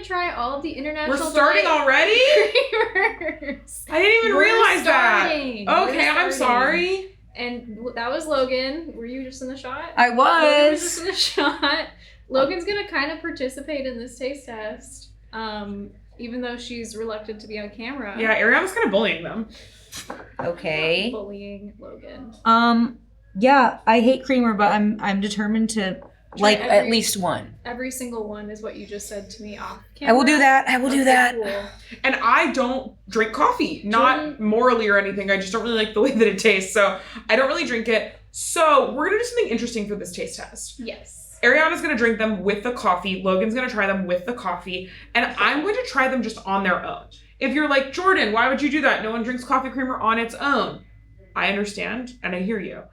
try all of the international. We're starting already? creamers. I didn't even realize that. Okay, I'm sorry. And that was Logan. Were you just in the shot? I Logan was was. just in the shot. Logan's gonna kind of participate in this taste test, even though she's reluctant to be on camera. Yeah, Ariana's kind of bullying them. Okay. Bullying Logan. Yeah, I hate creamer, but I'm determined to like at least one. Every single one is what you just said to me off camera. I will do that. I will do that. Cool. And I don't drink coffee, not morally or anything. I just don't really like the way that it tastes. So I don't really drink it. So we're going to do something interesting for this taste test. Yes. Ariana's going to drink them with the coffee. Logan's going to try them with the coffee. And I'm going to try them just on their own. If you're like, Jordan, why would you do that? No one drinks coffee creamer on its own. I understand and I hear you.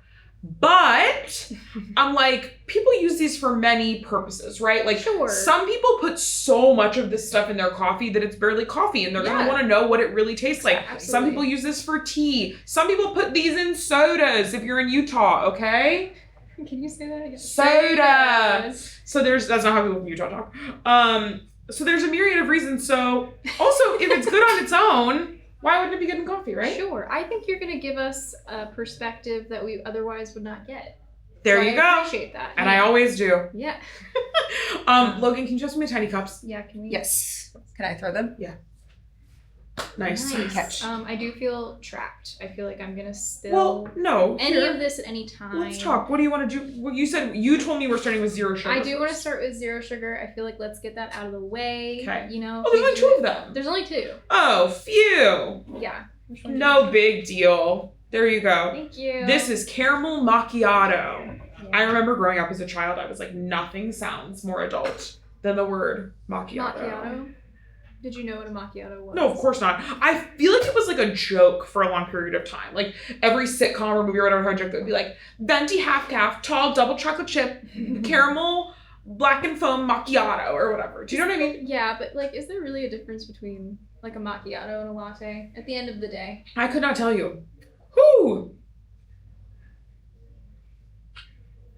But I'm like, people use these for many purposes, right? Like some people put so much of this stuff in their coffee that it's barely coffee and they're going to want to know what it really tastes like. Absolutely. Some people use this for tea. Some people put these in sodas if you're in Utah, okay? Can you say that again? Soda. So that's not how people from Utah talk. So there's a myriad of reasons. So also, if it's good on its own, why wouldn't it be good in coffee, right? Sure. I think you're going to give us a perspective that we otherwise would not get. There you go. I appreciate that. And I always do. Yeah. Logan, can you pass me tiny cups? Yeah, can we? Yes. Can I throw them? Yeah. Nice. Catch. I do feel trapped. I feel like I'm going to spill no. any of this at any time. Let's talk. What do you want to do? Well, you told me we're starting with 0 sugar. I do want to start with 0 sugar. I feel like let's get that out of the way. Okay. You know. Oh, there's only 2 of them. There's only 2. Oh, phew. Yeah. No big deal. There you go. Thank you. This is caramel macchiato. Yeah. I remember growing up as a child, I was like, nothing sounds more adult than the word macchiato. Macchiato? Did you know what a macchiato was? No, of course not. I feel like it was like a joke for a long period of time. Like every sitcom or movie or whatever had a joke that would be like, venti half-calf, tall double chocolate chip, caramel, black and foam macchiato or whatever. Do you know what I mean? Yeah, but like, is there really a difference between like a macchiato and a latte at the end of the day? I could not tell you. Whoo!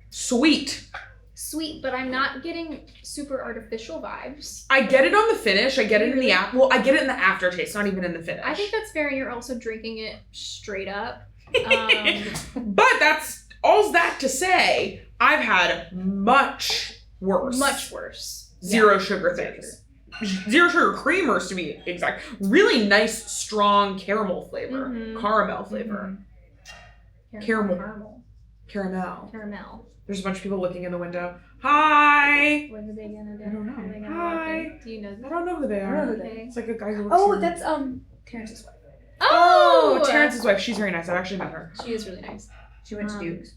Sweet. Sweet, but I'm not getting super artificial vibes. I get it on the finish. I get it in the I get it in the aftertaste, not even in the finish. I think that's fair. You're also drinking it straight up. But that's all that to say, I've had much worse. Much worse. 0 sugar things. 0 sugar creamers to be exact. Really nice, strong caramel flavor. Mm-hmm. Caramel flavor. Caramel. Caramel. There's a bunch of people looking in the window. Hi! What are they gonna do? I don't know. Hi! Do you know that? I don't know who they are. I don't know who they are. It's like a guy who works Oh, here. that's Terrence's wife. Oh, Terrence's wife. She's very nice. I've actually met her. She is really nice. She went to Duke's.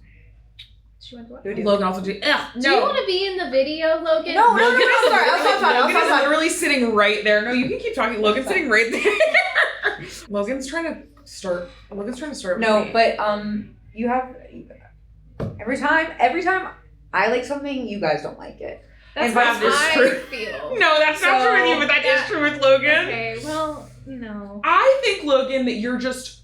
She went to what? Logan also did. Ugh, no. Do you want to be in the video, Logan? No, Logan I'll is literally sitting right there. No, you can keep talking. Logan's sitting right there. Logan's trying to start. With me. But you have every time I like something, you guys don't like it. That's what how I feel. No, that's not true with you, but that is true with Logan. Okay, well, no. I think, Logan, that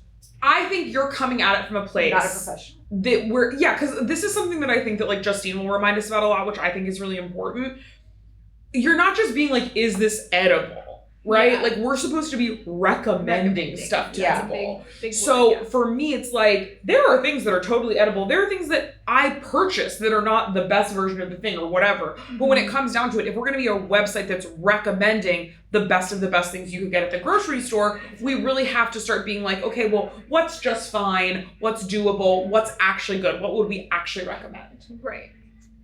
I think you're coming at it from a place. Not a professional. Because this is something that I think that like Justine will remind us about a lot, which I think is really important. You're not just being like, is this edible? Right? Yeah. Like we're supposed to be recommending stuff to people. Big so word, for me, it's like, there are things that are totally edible. There are things that I purchase that are not the best version of the thing or whatever. Mm-hmm. But when it comes down to it, if we're going to be a website that's recommending the best of the best things you could get at the grocery store, we really have to start being like, okay, well, what's just fine? What's doable? What's actually good? What would we actually recommend? Right.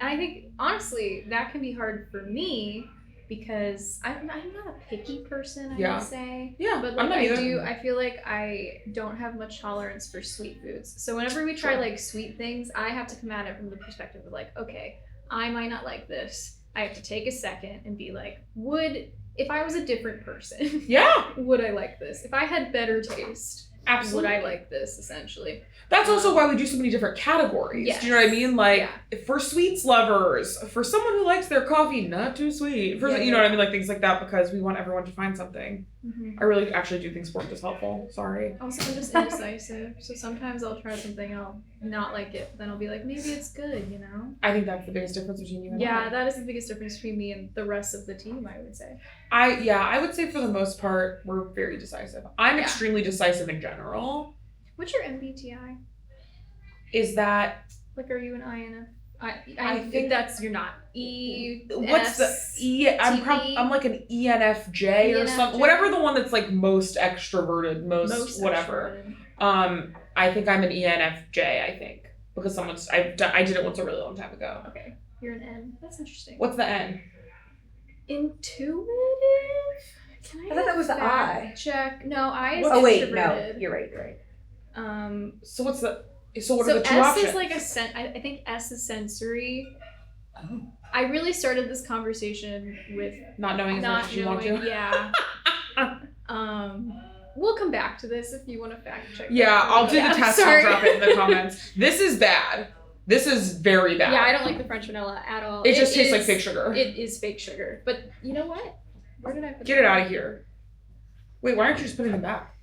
And I think, honestly, that can be hard for me because I'm not a picky person, I would say. Yeah, but like I feel like I don't have much tolerance for sweet foods. So whenever we try like sweet things, I have to come at it from the perspective of like, okay, I might not like this. I have to take a second and be like, if I was a different person, would I like this? If I had better taste, would I like this, essentially? That's also why we do so many different categories. Yes. Do you know what I mean? Like, for sweets lovers, for someone who likes their coffee not too sweet, you know what I mean? Like, things like that, because we want everyone to find something. I really actually do think Sporked is helpful. Sorry. Also, I'm just indecisive, so sometimes I'll try something and I'll not like it. Then I'll be like, maybe it's good, you know? I think that's the biggest difference between you and Yeah, I. that is the biggest difference between me and the rest of the team, I would say. I would say for the most part, we're very decisive. I'm extremely decisive in general. What's your MBTI? Is that... Like, are you an INF? I think that's, you're not. E. What's the I'm like an ENFJ or something. Whatever the one that's like most extroverted, most whatever. Extroverted. I think I'm an ENFJ. I think because I did it once a really long time ago. Okay, you're an N. That's interesting. What's the N? Intuitive. Can I thought that was the I. Check. No, I is Oh wait, extroverted. no, you're right. So what are the two S options? is like I think S is sensory. Oh. I really started this conversation with not knowing as much as you want to. Yeah. We'll come back to this if you want to fact check. Yeah, I'll do the test. Sorry. I'll drop it in the comments. This is bad. This is very bad. Yeah, I don't like the French vanilla at all. It just tastes like fake sugar. It is fake sugar. But you know what? Where did I put Get it out of here. Wait, why aren't you just putting them back?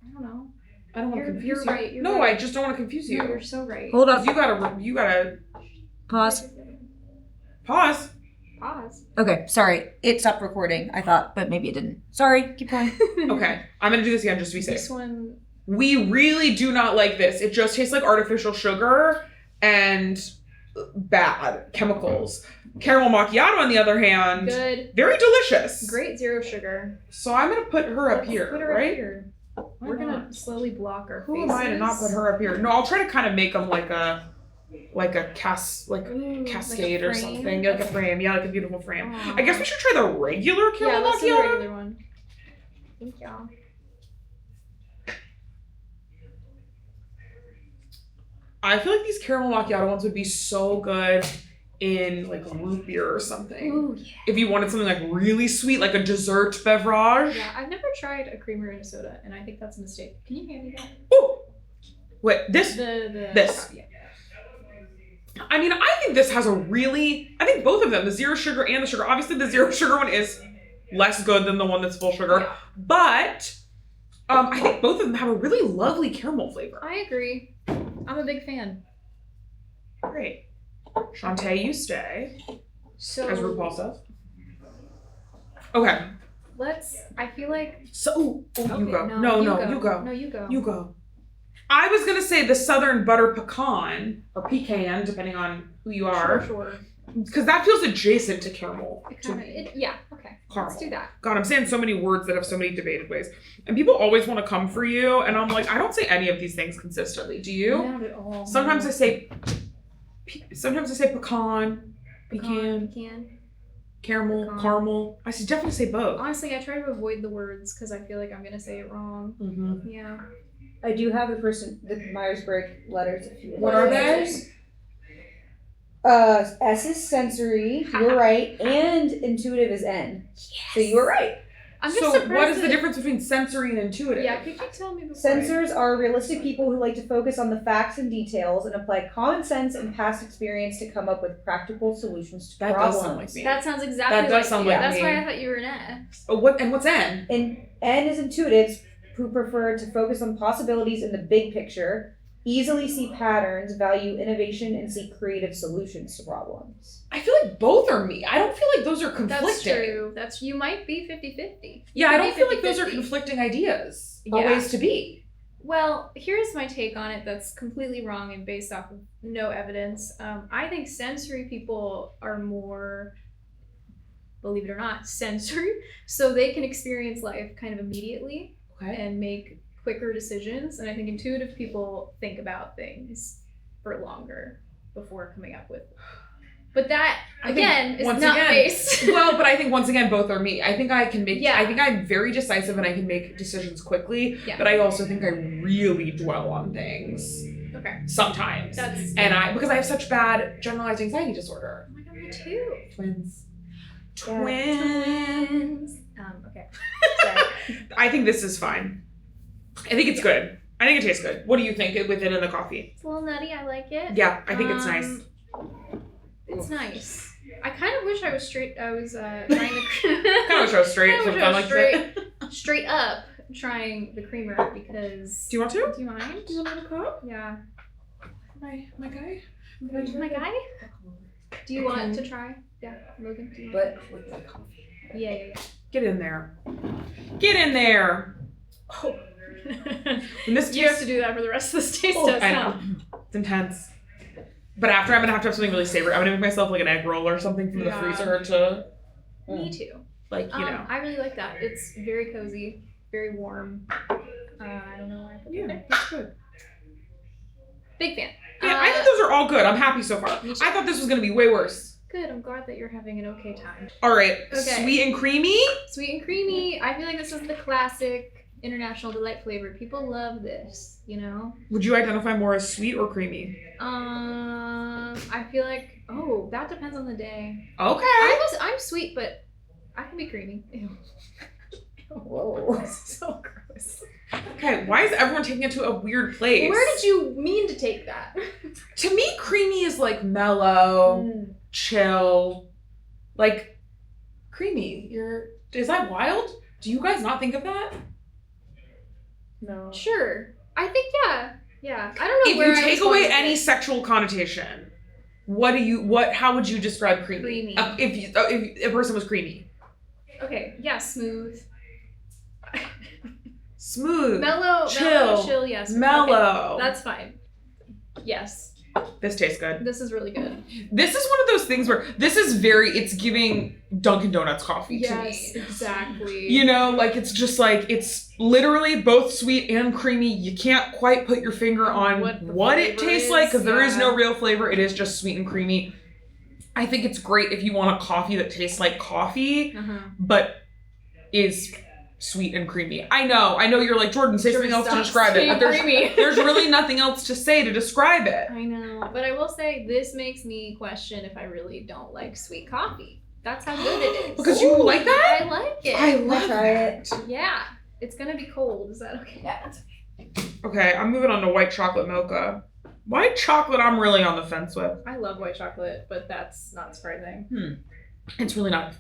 I don't know. I don't want to confuse you're you. right, you're no, right. I just don't want to confuse you. No, you're so right. Hold up. You gotta Pause. pause. Pause. Okay, sorry. It stopped recording, I thought, but maybe it didn't. Sorry, keep going. Okay, I'm gonna do this again just to be safe. This one. We really do not like this. It just tastes like artificial sugar and bad chemicals. Caramel macchiato, on the other hand, Good. very delicious. Great zero sugar. So I'm gonna put her up Let's here, put her right? Up here. We're gonna slowly block our Who faces. am I to not put her up here? No, I'll try to kind of make them like a Ooh, cascade like a or frame? something. Like a frame. Yeah, like a beautiful frame. Aw. I guess we should try the regular Yeah, caramel let's do the macchiato. regular one. Thank y'all. I feel like these caramel macchiato ones would be so good in like root beer or something. Ooh, yeah. If you wanted something like really sweet, like a dessert beverage. Yeah, I've never tried a creamer in a soda, and I think that's a mistake. Can you hand me that? Ooh. Wait, this? This. Yeah. I mean, I think this has I think both of them, the zero sugar and the sugar. Obviously, the zero sugar one is less good than the one that's full sugar. Yeah. But I think both of them have a really lovely caramel flavor. I agree. I'm a big fan. Great. Shantae, you stay. So As RuPaul says. Okay. I feel like. So, you Okay, go. No, You go. No, you go. You go. I was going to say the Southern Butter Pecan, or pecan, depending on who you are. Sure. Because that feels adjacent to caramel. Yeah, okay. Caramel. Let's do that. God, I'm saying so many words that have so many debated ways. And people always want to come for you. And I'm like, I don't say any of these things consistently. Do you? Not at all. Sometimes I say pecan, Pecan. caramel, Pecan. caramel. I should definitely say both. Honestly, I try to avoid the words because I feel like I'm gonna say it wrong. Mm-hmm. Yeah. I do have the Myers-Briggs letters. If you What are they? S is sensory, you're right, and intuitive is N. Yes. So you were right. I'm just So surprised what is the that- difference between sensory and intuitive? Yeah, could you tell me before? Sensors are realistic people who like to focus on the facts and details and apply common sense and past experience to come up with practical solutions to That problems. does sound like me. That sounds exactly That does like sound you. like That's me. why I thought you were an S. Oh, what's N? And N is intuitives who prefer to focus on possibilities in the big picture, easily see patterns, value innovation, and see creative solutions to problems. I feel like both are me. I don't feel like those are conflicting. That's true. You might be 50-50. Yeah, I don't feel like those are 50-50. conflicting ideas. Yeah. Or ways to be. Well, here's my take on it that's completely wrong and based off of no evidence. I think sensory people are more, believe it or not, sensory, so they can experience life kind of immediately Okay. and make quicker decisions. And I think intuitive people think about things for longer before coming up with. But that, again, is not based. Well, but I think once again, both are me. I think I can make, Yeah. I think I'm very decisive and I can make decisions quickly, Yeah. but I also think I really dwell on things Okay. sometimes. That's. Because I have such bad generalized anxiety disorder. Oh my god, me too. Twins. Yeah. Twins. Okay. Sorry. I think this is fine. I think it's good. I think it tastes good. What do you think with it in the coffee? It's a little nutty. I like it. Yeah, I think it's nice. It's nice. I kind of wish I was straight. I was trying to. Kind of wish I was straight. I wish Something I was like straight. that. straight up trying the creamer because. Do you want to? Do you mind? Do you want a cup? Yeah. My guy? My guy? Do you want to try? Yeah, Logan. Do you want? But with the coffee. Yeah. Get in there. Get in there. Oh. When this You have to do that for the rest of this taste test, I huh? know. It's intense. But after, I'm gonna have to have something really savory. I'm gonna make myself like an egg roll or something from the Yeah. freezer to, Me too. like, you know. I really like that. It's very cozy, very warm. I don't know why I put that there. That's good. Big fan. Yeah, I think those are all good. I'm happy so far. Me too. I thought this was gonna be way worse. Good. I'm glad that you're having an okay time. All right, Okay. sweet and creamy. Sweet and creamy. I feel like this is the classic international delight flavor. People love this, you know? Would you identify more as sweet or creamy? I feel like, that depends on the day. Okay. I'm sweet, but I can be creamy. Ew. Whoa. So gross. Okay, why is everyone taking it to a weird place? Where did you mean to take that? To me, creamy is like mellow, chill, like creamy. Is that wild? Do you guys not think of that? No. Sure. I think, yeah. I don't know If where you I take was away going with any it. sexual connotation, how would you describe creamy? Creamy. If a person was creamy. Okay, yeah, smooth. Smooth. Mellow, chill, yes. Mellow. Okay, that's fine. Yes, This tastes good. this is really good. This is one of those things where it's giving Dunkin' Donuts coffee to me. Yes, exactly. You know, like it's just like, it's literally both sweet and creamy. You can't quite put your finger on What the it flavor tastes is, like because there is yeah. no real flavor. It is just sweet and creamy. I think it's great if you want a coffee that tastes like coffee, but is sweet and creamy. I know you're like, Jordan, say something else to describe it. But there's really nothing else to say to describe it. I know, but I will say this makes me question if I really don't like sweet coffee. That's how good it is. Because you like that? I like it. I I'll love try it. it. Yeah, it's gonna be cold. Is that okay? Yeah, that's Okay, I'm moving on to white chocolate mocha. White chocolate, I'm really on the fence with. I love white chocolate, but that's not surprising. It's really not.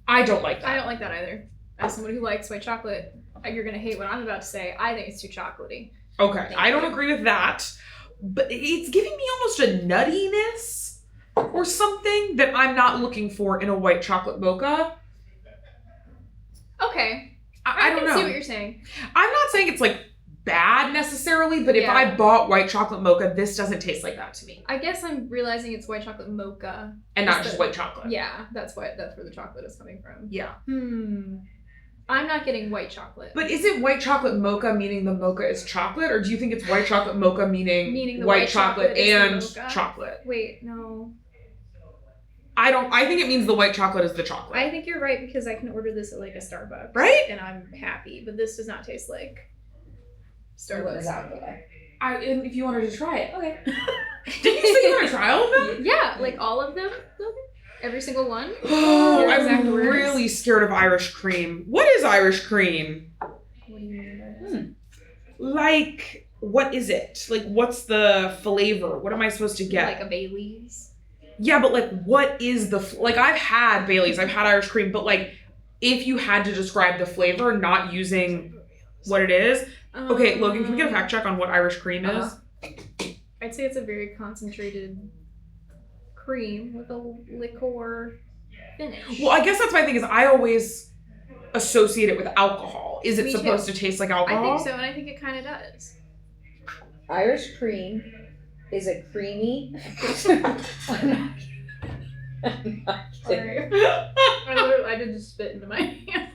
I don't like that. I don't like that either. As someone who likes white chocolate, you're gonna hate what I'm about to say. I think it's too chocolatey. Okay, Thank I don't you. agree with that. But it's giving me almost a nuttiness or something that I'm not looking for in a white chocolate mocha. Okay, I don't can know. see what you're saying. I'm not saying it's like bad necessarily, but if Yeah. I bought white chocolate mocha, this doesn't taste like that to me. I guess I'm realizing it's white chocolate mocha. And not It's just the- white chocolate. Yeah, that's where the chocolate is coming from. Yeah. I'm not getting white chocolate. But is it white chocolate mocha meaning the mocha is chocolate, or do you think it's white chocolate mocha meaning the white chocolate is the and mocha? chocolate? Wait, no. I think it means the white chocolate is the chocolate. I think you're right because I can order this at like a Starbucks. Right? And I'm happy, but this does not taste like what was Starbucks. out there. And if you wanted to try it. Okay. Didn't you say you want to try all of them? Yeah, like all of them. Every single one. Oh, Your exact I'm words. really scared of Irish cream. What is Irish cream? What do you mean by that? Like, what is it? Like, what's the flavor? What am I supposed to get? Like a Bailey's. Yeah, but like, what is the like? I've had Bailey's, I've had Irish cream, but like, if you had to describe the flavor, not using what it is. Okay, Logan, can we get a fact check on what Irish cream is? I'd say it's a very concentrated cream with a liqueur finish. Well, I guess that's my thing is I always associate it with alcohol. Is it Me supposed too. to taste like I alcohol? think so, and I think it kind of does. Irish cream is a creamy. I'm not kidding. Sorry. I did just spit into my hand.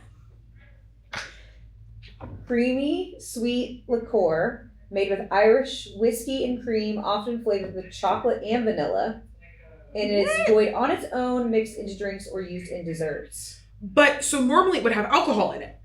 Creamy, sweet liqueur made with Irish whiskey and cream, often flavored with chocolate and vanilla. And it is enjoyed on its own, mixed into drinks, or used in desserts. But so normally it would have alcohol in it.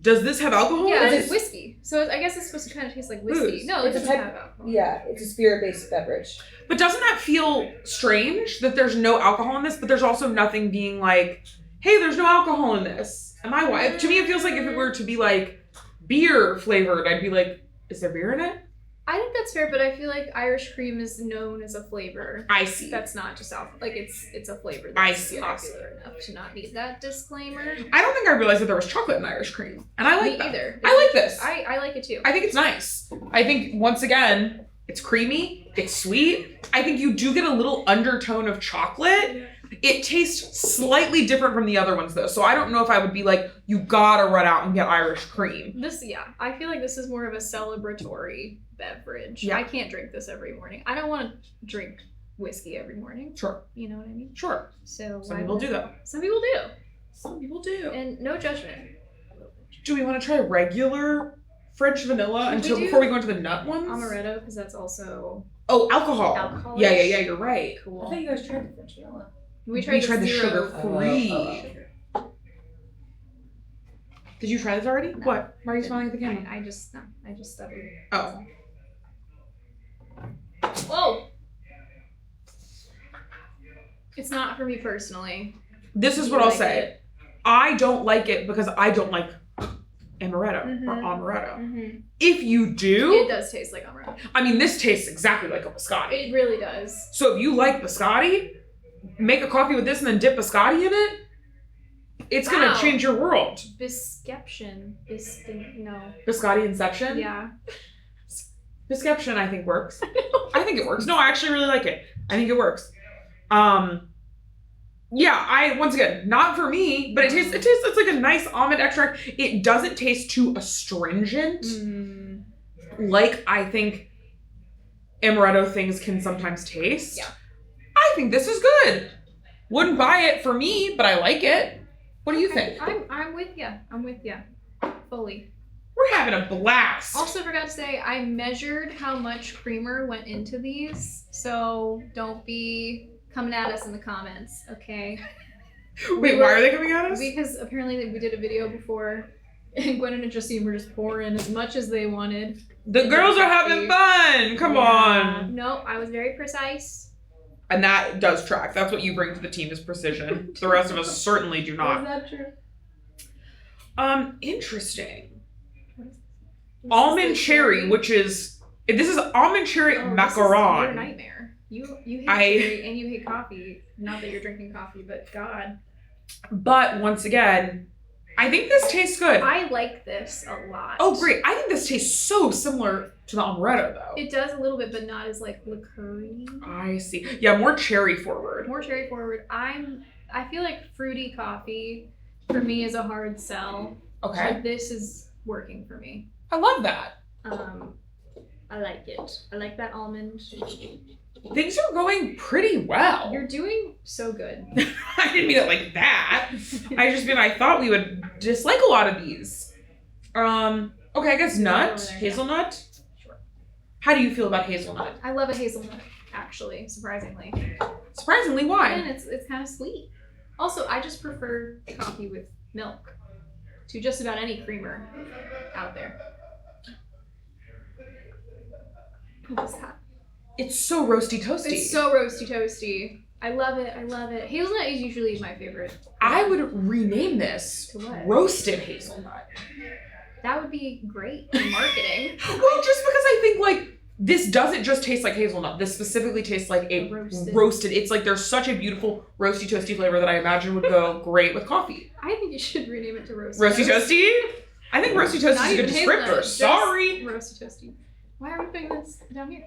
Does this have alcohol Yeah, in it? it's whiskey. So I guess it's supposed to kind of taste like whiskey. Booze. No, it It's a doesn't type- have alcohol. Yeah, it's a spirit-based beverage. But doesn't that feel strange that there's no alcohol in this, but there's also nothing being like, hey, there's no alcohol in this? To me, it feels like if it were to be like beer flavored, I'd be like, is there beer in it? I think that's fair, but I feel like Irish cream is known as a flavor. I see. That's not just it's a flavor I that's see. popular enough to not need that disclaimer. I don't think I realized that there was chocolate in Irish cream. And I like Me that. either. I like this. I like it too. I think it's nice. I think, once again, it's creamy. It's sweet. I think you do get a little undertone of chocolate. It tastes slightly different from the other ones, though. So I don't know if I would be like, you gotta run out and get Irish cream. I feel like this is more of a celebratory beverage. Yeah. I can't drink this every morning. I don't want to drink whiskey every morning. Sure. You know what I mean? Sure. So Some people do, though. Some people do. Some people do. And no judgment. Do we want to try regular French vanilla before we go into the nut ones? Amaretto, because that's also Oh, alcohol. alcohol. Yeah, you're right. I Cool. thought you guys tried the French vanilla. We tried the zero. sugar-free. Did you try this already? No. What? Why are you smiling at the camera? I just stuttered. Oh. Whoa! It's not for me personally. This is You what I'll like say. it? I don't like it because I don't like amaretto or Mhm. amaretto. Mm-hmm. If you do, It does taste like amaretto. I mean, this tastes exactly like a biscotti. It really does. So if you like biscotti, make a coffee with this and then dip biscotti in it. It's gonna Wow. change your world. Bisception. No. Biscotti Inception. Yeah. Bisception, I think works. I think it works. No, I actually really like it. I think it works. Yeah, once again, not for me, but it's like a nice almond extract. It doesn't taste too astringent, like I think amaretto things can sometimes taste. Yeah. I think this is good. Wouldn't buy it for me, but I like it. What do you think? I'm with ya. I'm with ya. Fully. We're having a blast. Also forgot to say, I measured how much creamer went into these, so don't be coming at us in the comments, okay? Wait, why are they coming at us? Because apparently we did a video before, and Gwen and Justine were just pouring as much as they wanted. The girls are having fun. Come on. No, I was very precise. And that does track. That's what you bring to the team is precision. The rest of us certainly do Is not. that true? Interesting. What is this? Almond cherry, which is this is almond cherry You're a macaron. nightmare. You hate I- cherry and you hate coffee. Not that you're drinking coffee, but God. But once again, I think this tastes good. I like this a lot. Oh, great. I think this tastes so similar to the amaretto, though. It does a little bit, but not as like liqueur-y. I see. Yeah, more cherry forward. More cherry forward. I feel like fruity coffee for me is a hard sell. Okay. But this is working for me. I love that. I like it. I like that almond. Things are going pretty well. You're doing so good. I didn't mean it like that. I thought we would dislike a lot of these. Okay, I guess nut, Over there, yeah. hazelnut. Sure. How do you feel about hazelnut? I love a hazelnut, actually, surprisingly. Surprisingly, why? And it's kind of sweet. Also, I just prefer coffee with milk to just about any creamer out there. What is that? It's so roasty toasty. It's so roasty toasty. I love it. I love it. Hazelnut is usually my favorite. I would rename this To what? roasted hazelnut. That would be great for marketing. Well, just because I think like this doesn't just taste like hazelnut. This specifically tastes like a roasted. It's like there's such a beautiful roasty toasty flavor that I imagine would go great with coffee. I think you should rename it to roasty. Roasty toasty? I think roasty toasty Not is a good even hazelnut, descriptor. just Sorry. Roasty toasty. Why are we putting this down here?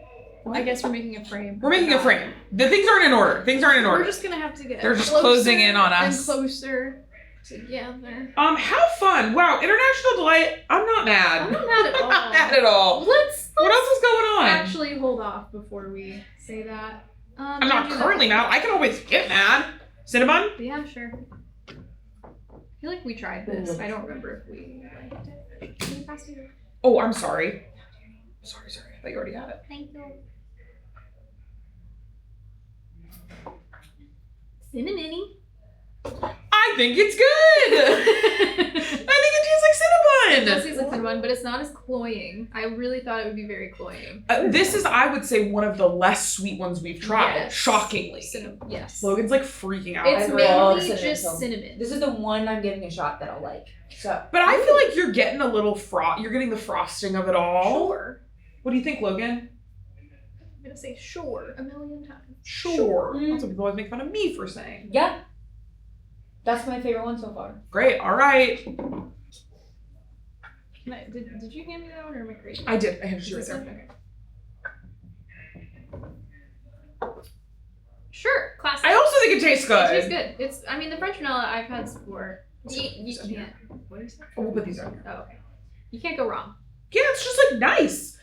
I guess we're making a frame. We're making a frame. The things aren't in order. Things aren't in order. We're just gonna have to get They're just closer closing in on and us. closer together. How fun. Wow, International Delight. I'm not mad. I'm not mad at all. Not mad at all. Let's What else is going on? actually hold off before we say that. I'm not currently mad. I can always get mad. Cinnabon? Yeah, sure. I feel like we tried this. I don't remember if we liked it. Can you pass me the- Oh, I'm sorry. Sorry. I thought you already had it. Thank you. Cinnamony. I think it's good. I think it tastes like It does cinnamon. taste like cinnamon, but it's not as cloying. I really thought it would be very cloying. This is, I would say, one of the less sweet ones we've tried. Yes. Shockingly. Cinnamon. Yes. Logan's like freaking out. It's I love mainly cinnamon just toast. cinnamon. This is the one I'm giving a shot that I'll like. So, But I feel like you're getting a little you're getting the frosting of it all. Sure. What do you think, Logan? I'm gonna say sure a million times. Sure. That's what people always make fun of me for saying. Yeah. That's my favorite one so far. Great. All right. Did you hand me that one or am I crazy? I did. I have Is to right this there. one? Okay. Sure, classic. I also think it tastes good. It tastes good. It's. I mean, the French vanilla I've had before. You can't. What is that? Oh, we'll put these on here. Oh, okay. You can't go wrong. Yeah, it's just like nice.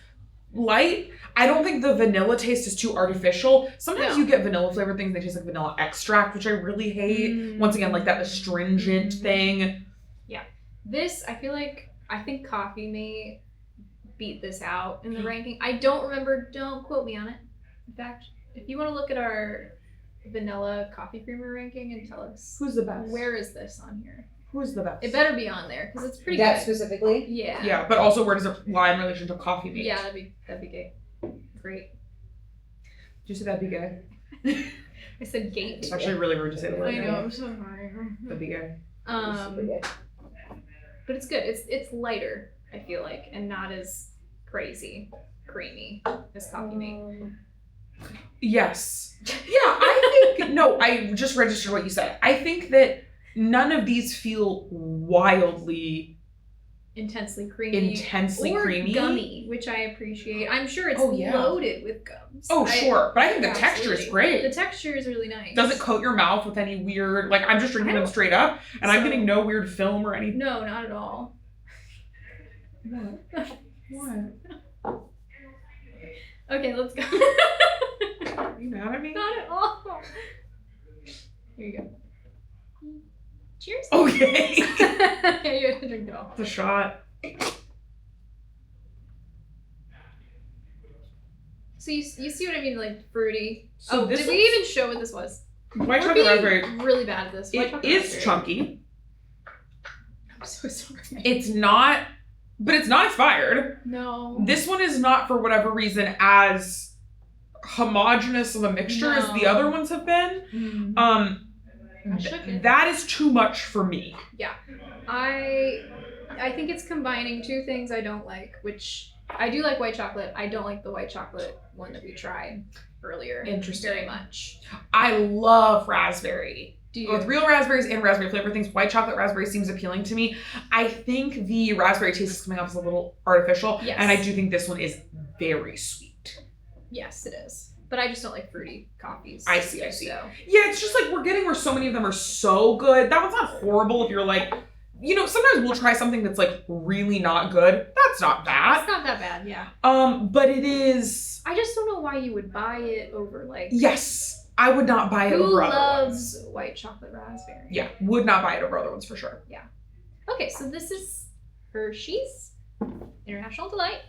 Light. I don't think the vanilla taste is too artificial. Sometimes No. you get vanilla flavored things that taste like vanilla extract, which I really hate. Once again, like that astringent thing. This, I feel like, I think coffee may beat this out in the ranking. I don't remember. Don't quote me on it. In fact, if you want to look at our vanilla coffee creamer ranking and tell us Who's the best? where is this on here, Who's the best? it better be on there because it's pretty That good. specifically? Yeah. Yeah, but also where does it lie in relation to coffee mate? Yeah, that'd be great. Great. Did you say that'd be gay? I said gate. It's actually really rude to say the word. I gay. know. I'm so sorry. That'd be gay. Super good. But it's good. It's lighter, I feel like, and not as crazy creamy as coffee mate. Yes. Yeah, I think, no, I just registered what you said. I think that none of these feel wildly Intensely creamy. intensely or creamy. gummy, which I appreciate. I'm sure it's Oh, yeah. loaded with gums. Oh, sure. But I think the Yeah, texture is absolutely. great. The texture is really nice. Doesn't coat your mouth with any weird, like I'm just drinking I them don't- straight up and I'm So- getting no weird film or anything. No, not at all. What? What? Okay, let's go. Are you mad at me? Not at all. Here you go. Cheers. Okay. Yeah, you have to drink it all. The shot. So you see what I mean, like fruity. So this did we one's- even show what this was? White We're chocolate being raspberry. really bad at this. White It chocolate is raspberry. chunky. I'm so sorry. It's not, but it's not expired. No. This one is not, for whatever reason, as homogenous of a mixture as the No. other ones have been. I shook it. That is too much for me. I think it's combining two things I don't like, which I do like white chocolate. I don't like the white chocolate one that we tried earlier. Interesting. Very much. I love raspberry. Do you? With real raspberries and raspberry flavor things, white chocolate raspberry seems appealing to me. I think the raspberry taste is coming off as a little artificial, Yes. and I do think this one is very sweet. Yes, it is. But I just don't like fruity coffees. I see. So. Yeah, it's just like we're getting where so many of them are so good. That one's not horrible if you're like, you know, sometimes we'll try something that's like really not good. That's not bad. It's not that bad, yeah. But it is. I just don't know why you would buy it over like. Yes, I would not buy it Who over other loves ones. white chocolate raspberry? Yeah, would not buy it over other ones for sure. Okay, so this is Hershey's International Delight.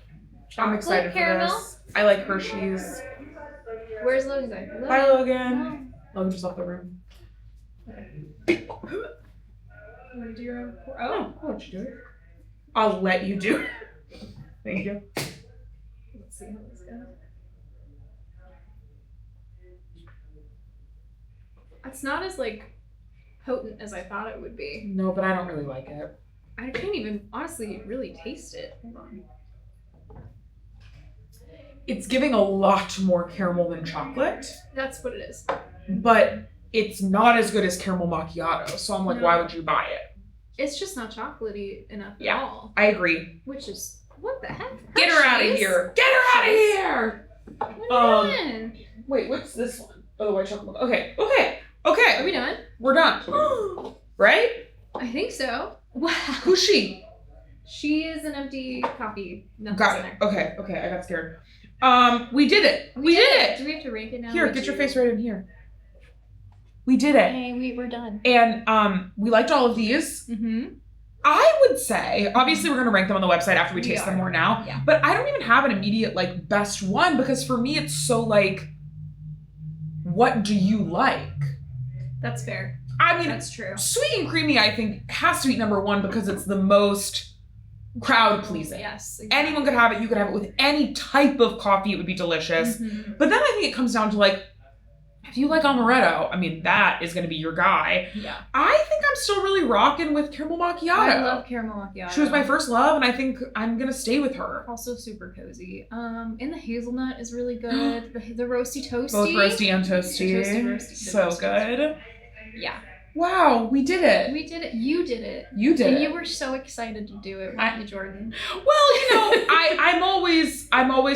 I'm excited caramel. for this. I like Hershey's. Where's Logan's eye? Bye, Logan. Logan just left the room. You want to do your own? Oh, I'll let you do it. I'll let you do it. Thank you. Let's see how this goes. It's not as like potent as I thought it would be. No, but I don't really like it. I can't even honestly really taste it. Hold on. It's giving a lot more caramel than chocolate, That's what it is. but it's not as good as caramel macchiato. So I'm like, No. why would you buy it? It's just not chocolatey enough Yeah. at all. I agree. Which is what the heck? Get her out of Hershey's? here. Get her out of here. What are you doing? Wait, what's this one? Oh, the white chocolate one. Okay. Are we done? We're done. Right? I think so. Wow. Who's she? She is an empty copy. Nothing's Got in it. there. Okay, I got scared. We did it. We did it. Do we have to rank it now? Here, get your face right in here. We did it. Okay, we're done. And we liked all of these. Mm-hmm. I would say, obviously we're going to rank them on the website after we We taste them are. more now. Yeah. But I don't even have an immediate like best one because for me it's so like, what do you like? That's fair. I mean, That's true. sweet and creamy I think has to be number one because it's the most crowd pleasing. Yes. Anyone could have it. You could have it with any type of coffee. It would be delicious. Mhm. But then I think it comes down to like, If you like amaretto, I mean, that is going to be your guy. Yeah. I think I'm still really rocking with caramel macchiato. I love caramel macchiato. She was my first love, and I think I'm going to stay with her. Also super cozy. And the hazelnut is really good. The roasty toasty. Both roasty and toasty. Roasty, so good. Yeah. Wow, we did it. We did it. You did it. You did and it. you were so excited to do it, weren't you, Jordan? Well, I'm always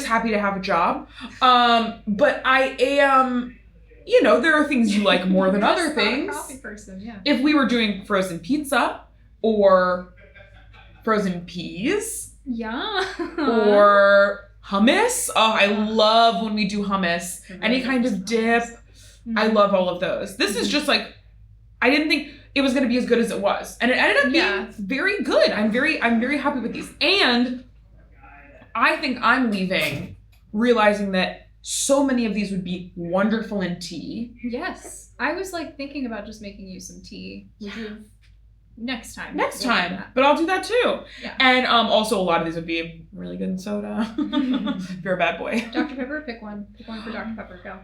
happy to have a job. But I am, there are things you like more than other things. Coffee person, yeah. If we were doing frozen pizza or frozen peas Yeah. or hummus. Oh, I love when we do hummus. Any kind of dip. I love all of those. This is just like, I didn't think it was going to be as good as it was. And it ended up being very good. I'm very happy with these. And I think I'm leaving realizing that so many of these would be wonderful in tea. Yes. I was like thinking about just making you some tea. Next time. But I'll do that too. Yeah. And also a lot of these would be really good in soda. If you're a bad boy. Dr. Pepper, pick one. Pick one for Dr. Pepper. Go.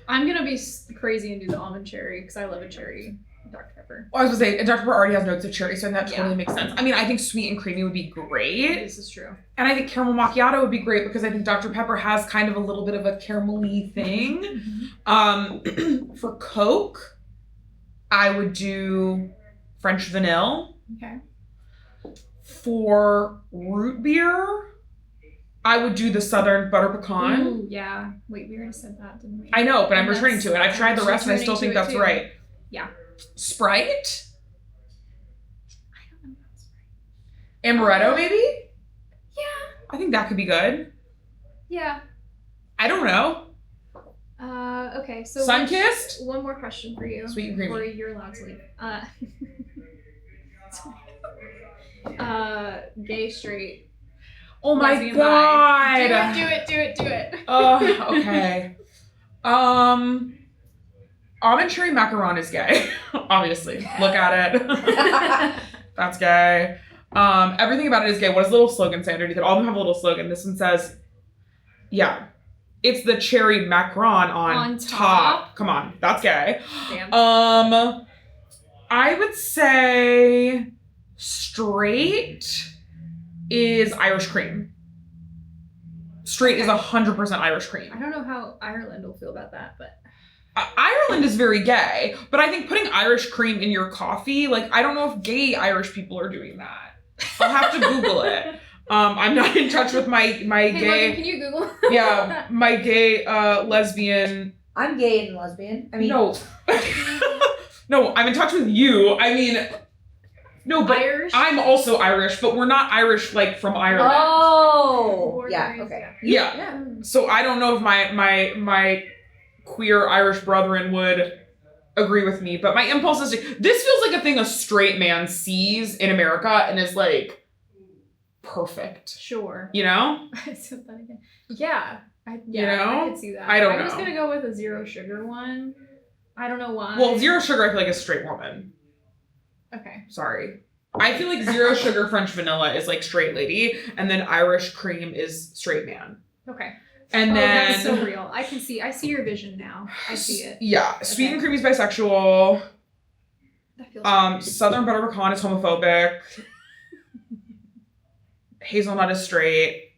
I'm going to be crazy and do the almond cherry because I love a cherry Dr. Pepper. I was going to say, Dr. Pepper already has notes of cherry, so that totally makes sense. I mean, I think sweet and creamy would be great. This is true. And I think caramel macchiato would be great because I think Dr. Pepper has kind of a little bit of a caramelly thing. For Coke, I would do French vanilla. Okay. For root beer, I would do the Southern butter pecan. Ooh, yeah. Wait, we already said that, didn't we? I know, but I'm returning to it. I've tried the rest and I still think that's right. Yeah. Sprite? I don't know about Sprite. Amaretto, maybe? Yeah. I think that could be good. Yeah. I don't know. Okay, so Sunkissed? one more question for you. Sweet and creamy. Before you're allowed to leave. Gay, straight. Oh my lesbian, god! Bi. Do it. Oh, okay. Almond cherry macaron is gay. Obviously. Look at it. That's gay. Everything about it is gay. What does the little slogan say underneath it? All of them have a little slogan. This one says, it's the cherry macaron on top. Come on, that's gay. Damn. I would say straight is Irish cream. Straight is 100% Irish cream. I don't know how Ireland will feel about that, but Ireland is very gay, but I think putting Irish cream in your coffee, like, I don't know if gay Irish people are doing that. I'll have to Google it. I'm not in touch with my hey, gay. Logan, can you Google? Yeah, my gay lesbian. I'm gay and lesbian. I mean, no, no, I'm in touch with you. I mean, no, but Irish? I'm also Irish, but we're not Irish like from Ireland. Oh, yeah, okay. Yeah. So I don't know if my queer Irish brethren would agree with me, but my impulse is this feels like a thing a straight man sees in America and is like perfect. Sure. You know? I said that again. Yeah. I could see that. I don't know. I was gonna go with a zero sugar one. I don't know why. Well, zero sugar I feel like is straight woman. Okay. Sorry. I feel like zero sugar French vanilla is like straight lady, and then Irish cream is straight man. Okay. And then that's so real. I see your vision now. I see it. Yeah. Sweet and creamy is bisexual. That feels right. Southern butter pecan is homophobic. Hazelnut is straight.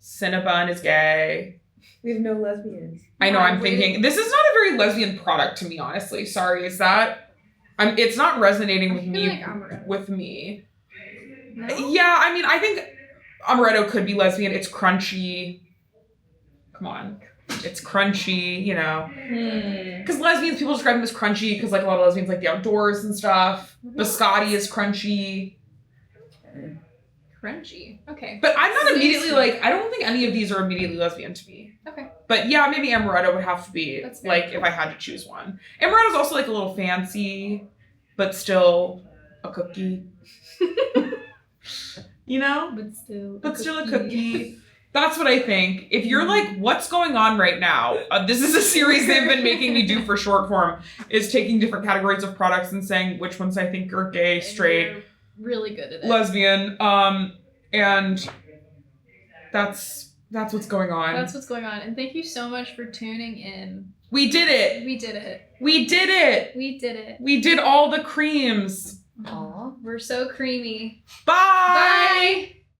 Cinnabon is gay. we have no lesbians. I know, I'm thinking, this is not a very lesbian product to me, honestly. Sorry, is that... it's not resonating with me. Like Amaretto. With me. No? Yeah, I mean, I think Amaretto could be lesbian. It's crunchy. Come on. It's crunchy, you know. Because lesbians, people describe them as crunchy because like a lot of lesbians like the outdoors and stuff. Biscotti is crunchy. Crunchy. Okay. But I'm not immediately like, I don't think any of these are immediately lesbian to me. Okay. But yeah, maybe Amaretto would have to be like if I had to choose one. Amaretto's also like a little fancy, but still a cookie. You know? But still a cookie. That's what I think. If you're like, what's going on right now? This is a series they've been making me do for short form, is taking different categories of products and saying which ones I think are gay, straight, really good at it. lesbian, and that's That's what's going on. That's what's going on. And thank you so much for tuning in. We did it. We did it. We did it. We did it. We did all the creams. Aw. We're so creamy. Bye. Bye.